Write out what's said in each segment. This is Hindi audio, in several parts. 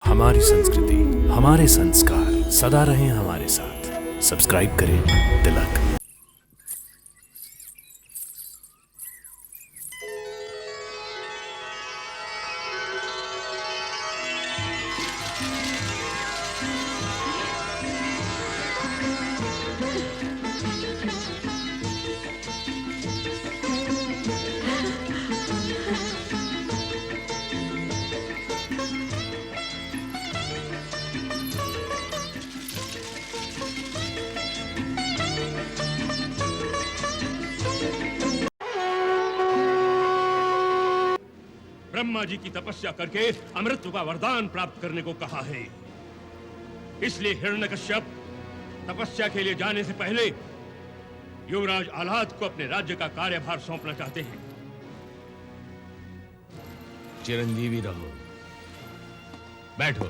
हमारी संस्कृति, हमारे संस्कार सदा रहें हमारे साथ। सब्सक्राइब करें तिलक। ब्रह्मा जी की तपस्या करके अमृत का वरदान प्राप्त करने को कहा है। इसलिए हिरण्यकश्यप तपस्या के लिए जाने से पहले युवराज आह्लाद को अपने राज्य का कार्यभार सौंपना चाहते हैं। चिरंजीवी रहो। बैठो।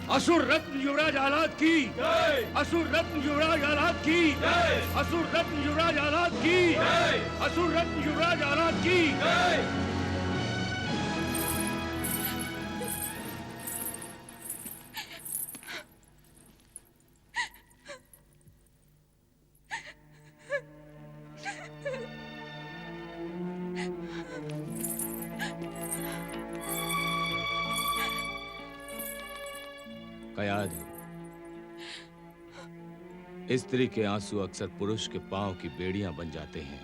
असुर रत्न युवराज आह्लाद की जय। असुर रत्न युवराज आह्लाद की जय। असुर रत्न युवराज आह्लाद की जय। असुर रत्न युवराज आह्लाद की जय। कयाद, स्त्री के आंसू अक्सर पुरुष के पांव की बेड़ियां बन जाते हैं।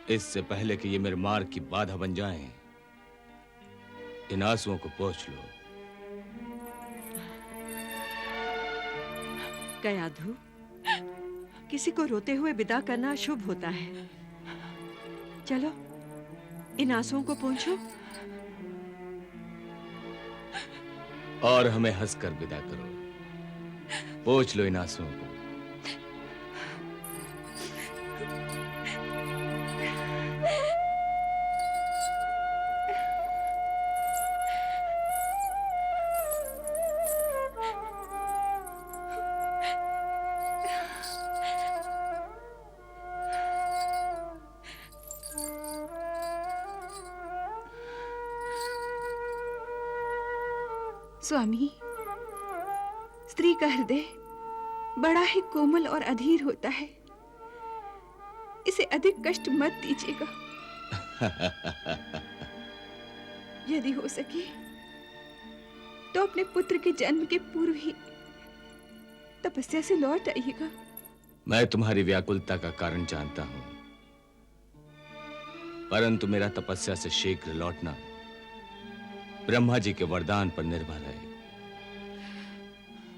इससे पहले कि ये मेरे मार्ग की बाधा बन जाएं, इन आंसुओं को पोंछ लो। कयाधु, किसी को रोते हुए विदा करना शुभ होता है। चलो इन आंसुओं को पोंछो और हमें हंसकर विदा करो। पोंछ लो इन आंसुओं को। स्वामी, स्त्री का हृदय बड़ा ही कोमल और अधीर होता है। इसे अधिक कष्ट मत दीजिएगा। यदि हो सके तो अपने पुत्र के जन्म के पूर्व ही तपस्या से लौट आइएगा। मैं तुम्हारी व्याकुलता का कारण जानता हूं, परंतु मेरा तपस्या से शीघ्र लौटना ब्रह्मा जी के वरदान पर निर्भर है।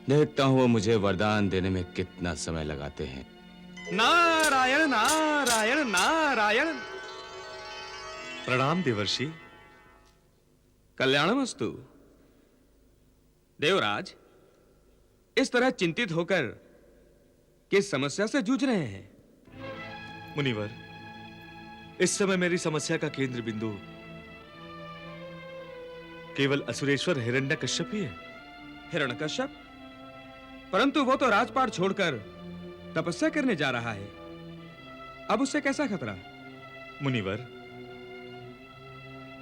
देखता हूं वो मुझे वरदान देने में कितना समय लगाते हैं। नारायण नारायण नारायण। प्रणाम देवर्षि। कल्याणमस्तु। देवराज, इस तरह चिंतित होकर किस समस्या से जूझ रहे हैं? मुनिवर, इस समय मेरी समस्या का केंद्र बिंदु केवल असुरेश्वर हिरण्यकश्यप ही है। हिरण्यकश्यप? परंतु वो तो राजपाट छोड़कर तपस्या करने जा रहा है। अब उससे कैसा खतरा? मुनिवर,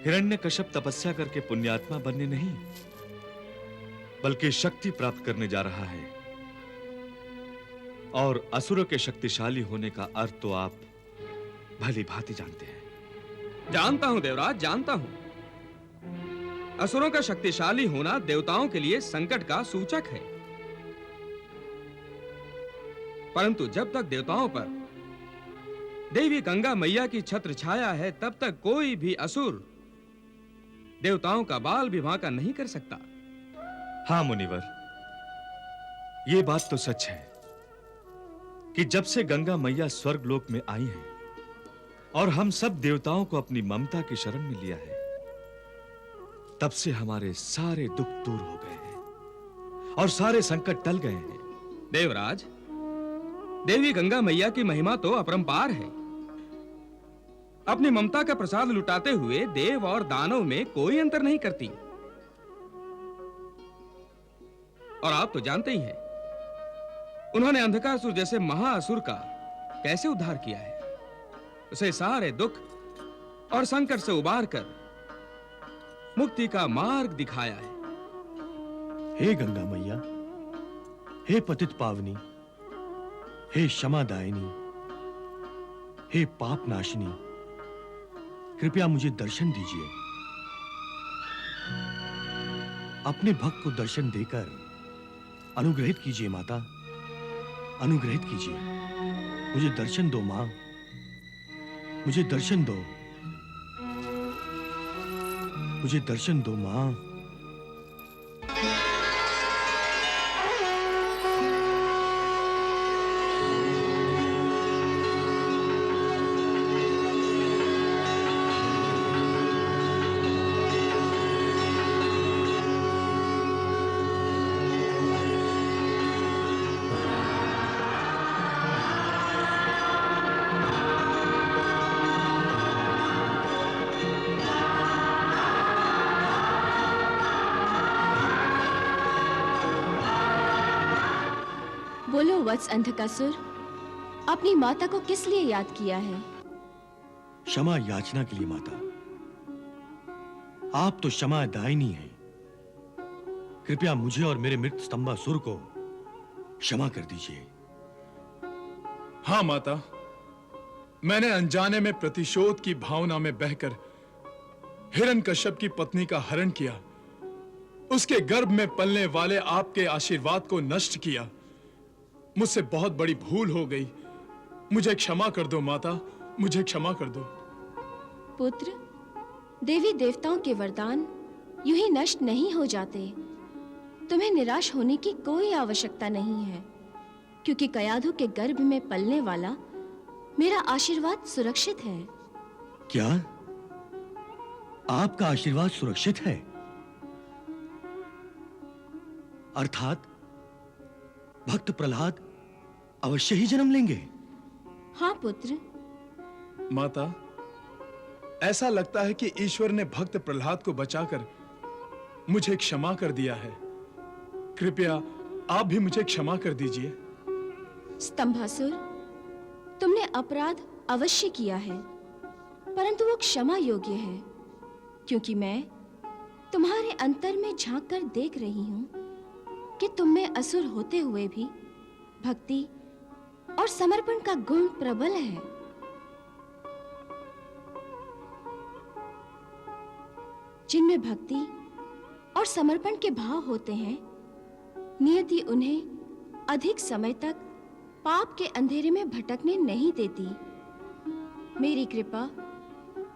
हिरण्यकश्यप तपस्या करके पुण्यात्मा बनने नहीं, बल्कि शक्ति प्राप्त करने जा रहा है। और असुरों के शक्तिशाली होने का अर्थ तो आप भली भांति जानते हैं। जानता हूं देवराज, जानता हूं। असुरों का शक्तिशाली होना देवताओं के लिए संकट का सूचक है। परंतु जब तक देवताओं पर देवी गंगा मैया की छत्र छाया है, तब तक कोई भी असुर देवताओं का बाल भी बांका नहीं कर सकता। हां मुनिवर, यह बात तो सच है कि जब से गंगा मैया स्वर्गलोक में आई हैं और हम सब देवताओं को अपनी ममता की शरण में लिया है, तब से हमारे सारे दुख दूर हो गए हैं और सारे संकट टल गए हैं। देवराज, देवी गंगा मैया की महिमा तो अपरंपार है। अपनी ममता का प्रसाद लुटाते हुए देव और दानव में कोई अंतर नहीं करती। और आप तो जानते ही हैं, उन्होंने अंधकासुर जैसे महाअसुर का कैसे उद्धार किया है, उसे सारे दुख और संकट से उबार कर मुक्ति का मार्ग दिखाया है। हे गंगा मैया, हे पतित पावनी, हे क्षमादायिनी, हे पाप नाशिनी, कृपया मुझे दर्शन दीजिए। अपने भक्त को दर्शन देकर अनुग्रहित कीजिए माता, अनुग्रहित कीजिए। मुझे दर्शन दो मां, मुझे दर्शन दो, मुझे दर्शन दो मां। बोलो वत्स अंधकासुर, अपनी माता को किस लिए याद किया है? क्षमा याचना के लिए माता। आप तो क्षमा दायिनी हैं। कृपया मुझे और मेरे मृत स्तंभासुर को क्षमा कर दीजिए। हाँ माता, मैंने अनजाने में प्रतिशोध की भावना में बहकर हिरण्यकश्यप की पत्नी का हरण किया, उसके गर्भ में पलने वाले आपके आशीर्वाद को नष्ट किया। मुझसे बहुत बड़ी भूल हो गई, मुझे क्षमा कर दो माता, मुझे क्षमा कर दो। पुत्र, देवी देवताओं के वरदान यूं ही नष्ट नहीं हो जाते। तुम्हें निराश होने की कोई आवश्यकता नहीं है, क्योंकि कयाधु के गर्भ में पलने वाला मेरा आशीर्वाद सुरक्षित है। क्या आपका आशीर्वाद सुरक्षित है? अर्थात भक्त प्रहलाद अवश्य ही जन्म लेंगे? हाँ पुत्र। माता, ऐसा लगता है कि ईश्वर ने भक्त प्रहलाद को बचाकर मुझे क्षमा कर दिया है। कृपया आप भी मुझे क्षमा कर दीजिए। स्तंभासुर, तुमने अपराध अवश्य किया है, परंतु वो क्षमा योग्य है, क्योंकि मैं तुम्हारे अंतर में झांक कर देख रही हूं कि तुम में असुर होते हुए भी भक्ति और समर्पण का गुण प्रबल है। जिनमें भक्ति और समर्पण के भाव होते हैं, नियति उन्हें अधिक समय तक पाप के अंधेरे में भटकने नहीं देती। मेरी कृपा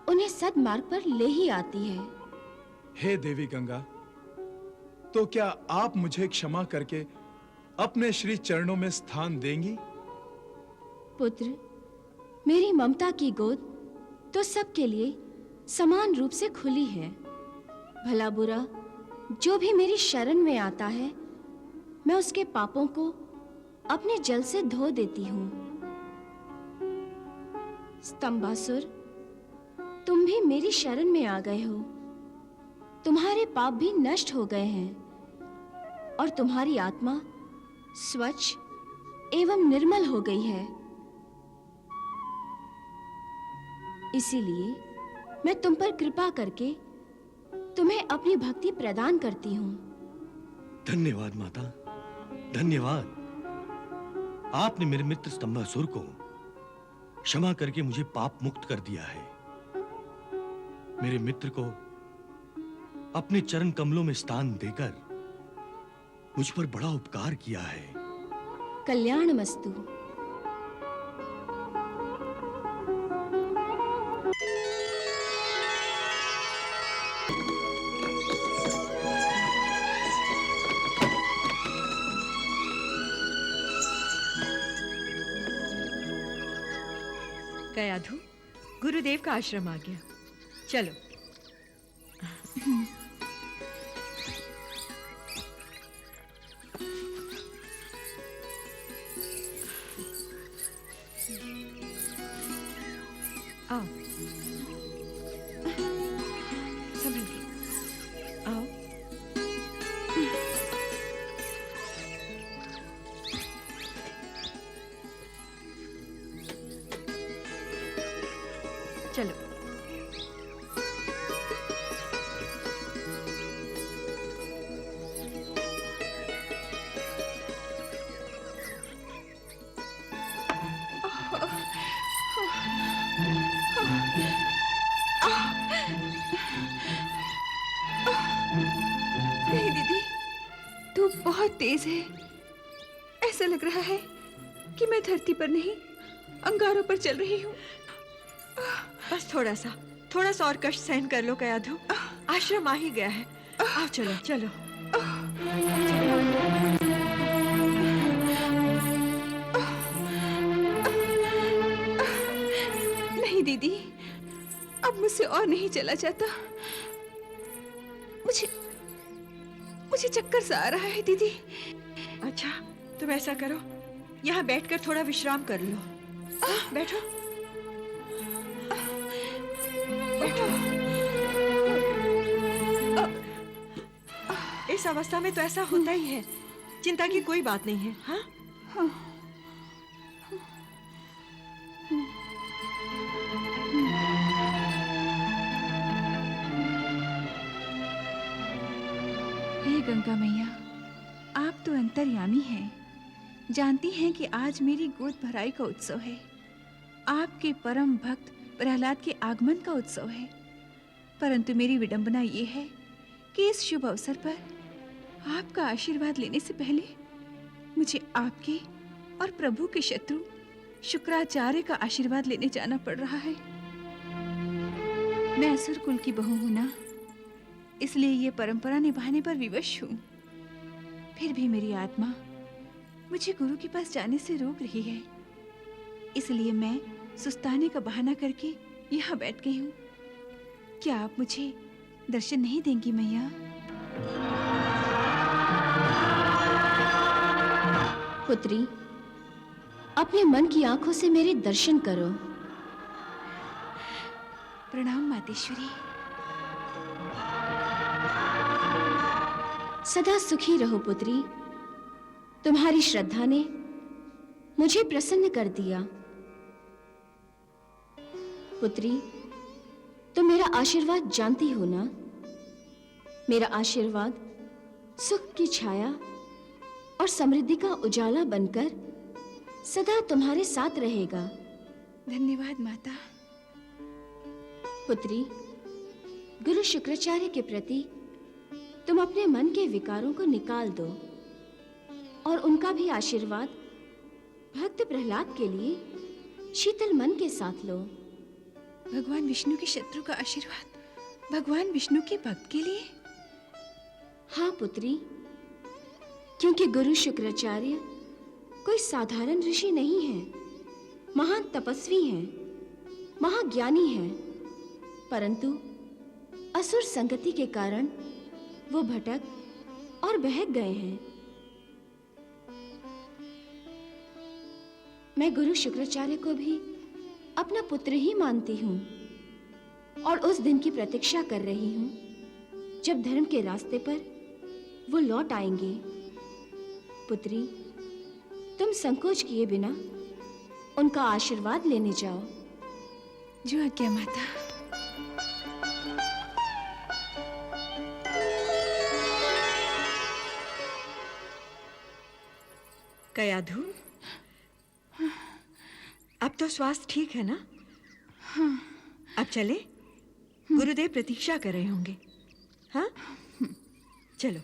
उन्हें सद्मार्ग पर ले ही आती है। हे देवी गंगा, तो क्या आप मुझे क्षमा करके अपने श्री चरणों में स्थान देंगी? पुत्र, मेरी ममता की गोद तो सबके लिए समान रूप से खुली है। भला बुरा जो भी मेरी शरण में आता है, मैं उसके पापों को अपने जल से धो देती हूँ। स्तंभासुर, तुम भी मेरी शरण में आ गए हो। तुम्हारे पाप भी नष्ट हो गए हैं और तुम्हारी आत्मा स्वच्छ एवं निर्मल हो गई है। इसीलिए मैं तुम पर कृपा करके तुम्हें अपनी भक्ति प्रदान करती हूँ। धन्यवाद माता, धन्यवाद। आपने मेरे मित्र स्तंभासुर को क्षमा करके मुझे पाप मुक्त कर दिया है। मेरे मित्र को अपने चरण कमलों में स्थान देकर मुझ पर बड़ा उपकार किया है। कल्याणमस्तु। कयाधु, गुरुदेव का आश्रम आ गया, चलो। आओ, संभल के आओ। चलो। नहीं दीदी, धूप बहुत तेज है। ऐसा लग रहा है कि मैं धरती पर नहीं, अंगारों पर चल रही हूँ। बस थोड़ा सा और कष्ट सहन कर लो कयाधु। आश्रम आ ही गया है। आओ चलो चलो। नहीं दीदी, अब मुझसे और नहीं चला जाता। मुझे चक्कर सा आ रहा है दीदी। अच्छा, तुम ऐसा करो, यहाँ बैठकर थोड़ा विश्राम कर लो। बैठो बैठो। इस अवस्था में तो ऐसा होता ही है। चिंता की कोई बात नहीं है। हाँ हे गंगा मैया, आप तो अंतर्यामी हैं। जानती हैं कि आज मेरी गोद भराई का उत्सव है। आपके परम भक्त प्रहलाद के आगमन का उत्सव है। परंतु मेरी विडंबना ये है कि इस शुभ अवसर पर आपका आशीर्वाद लेने से पहले मुझे आपके और प्रभु के शत्रु शुक्राचार्य का आशीर्वाद लेने जाना पड़ रहा है। मैं असुर कुल की बहू हूं ना, इसलिए ये परंपरा निभाने पर विवश हूँ। फिर भी मेरी आत्मा मुझे गुरु के पास जाने से रोक रही है। इसलिए मैं सुस्ताने का बहाना करके यहाँ बैठ गई हूँ। क्या आप मुझे दर्शन नहीं देंगी मैया? पुत्री, अपने मन की आंखों से मेरे दर्शन करो। प्रणाम मातेश्वरी। सदा सुखी रहो पुत्री। तुम्हारी श्रद्धा ने मुझे प्रसन्न कर दिया। पुत्री, तुम मेरा आशीर्वाद जानती हो ना? मेरा आशीर्वाद सुख की छाया और समृद्धि का उजाला बनकर सदा तुम्हारे साथ रहेगा। धन्यवाद माता। पुत्री, गुरु शुक्राचार्य के प्रति तुम अपने मन के विकारों को निकाल दो और उनका भी आशीर्वाद भक्त प्रहलाद के लिए शीतल मन के साथ लो। भगवान विष्णु के शत्रु का आशीर्वाद भगवान विष्णु के भक्त के लिए? हाँ पुत्री, क्योंकि गुरु शुक्राचार्य कोई साधारण ऋषि नहीं है। महान तपस्वी हैं, महाज्ञानी हैं, परंतु असुर संगति के कारण वो भटक और बहक गए हैं। मैं गुरु शुक्राचार्य को भी अपना पुत्र ही मानती हूँ और उस दिन की प्रतीक्षा कर रही हूँ जब धर्म के रास्ते पर वो लौट आएंगे। पुत्री, तुम संकोच किए बिना उनका आशीर्वाद लेने जाओ। जो आज्ञा माता। कयाधु, अब तो स्वास्थ्य ठीक है ना? हाँ। अब चले? गुरुदेव प्रतीक्षा कर रहे होंगे। हाँ, चलो।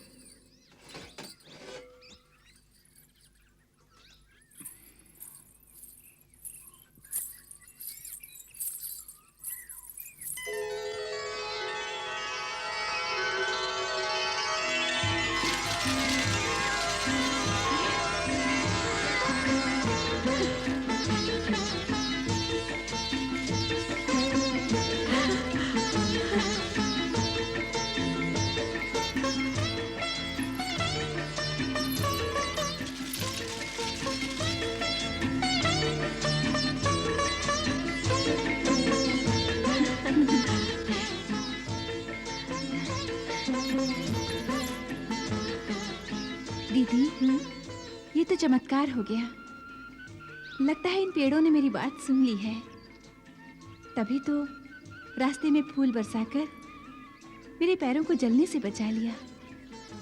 दीदी, ये तो चमत्कार हो गया। लगता है इन पेड़ों ने मेरी बात सुन ली है, तभी तो रास्ते में फूल बरसाकर मेरे पैरों को जलने से बचा लिया।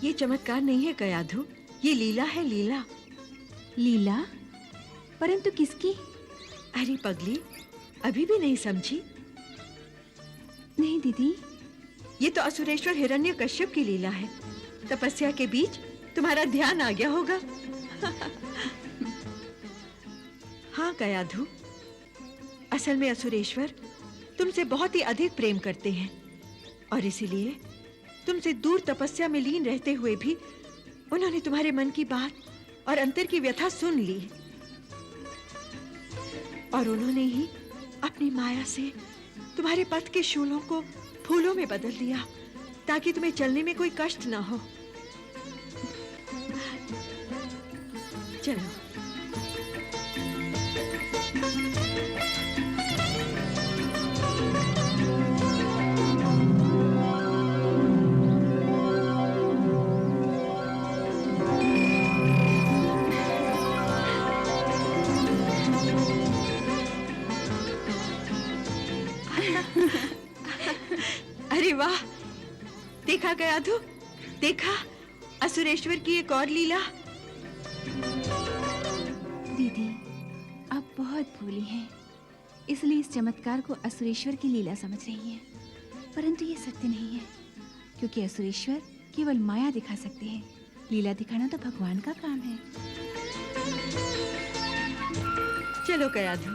ये चमत्कार नहीं है कयाधु, ये लीला है, लीला। लीला? परंतु किसकी? अरे पगली, अभी भी नहीं समझी? नहीं दीदी। ये तो असुरेश्वर हिरण्यकश्यप की लीला है। तपस्या के बीच तुम्हारा ध्यान आ गया होगा। हाँ कयाधु, असल में असुरेश्वर तुमसे बहुत ही अधिक प्रेम करते हैं और इसीलिए तुमसे दूर तपस्या में लीन रहते हुए भी उन्होंने तुम्हारे मन की बात और अंतर की व्यथा सुन ली और उन्होंने ही अपनी माया से तुम्हारे पथ के शूलों को फूलों में बदल दिया ताकि तुम्हें चलने में कोई कष्ट ना हो। चलो। अरे वाह, देखा कयाधु, देखा असुरेश्वर की एक और लीला। दीदी, आप बहुत भोली हैं, इसलिए इस चमत्कार को असुरेश्वर की लीला समझ रही हैं। परंतु ये सत्य नहीं है, क्योंकि असुरेश्वर केवल माया दिखा सकते हैं। लीला दिखाना तो भगवान का काम है। चलो कयाधु।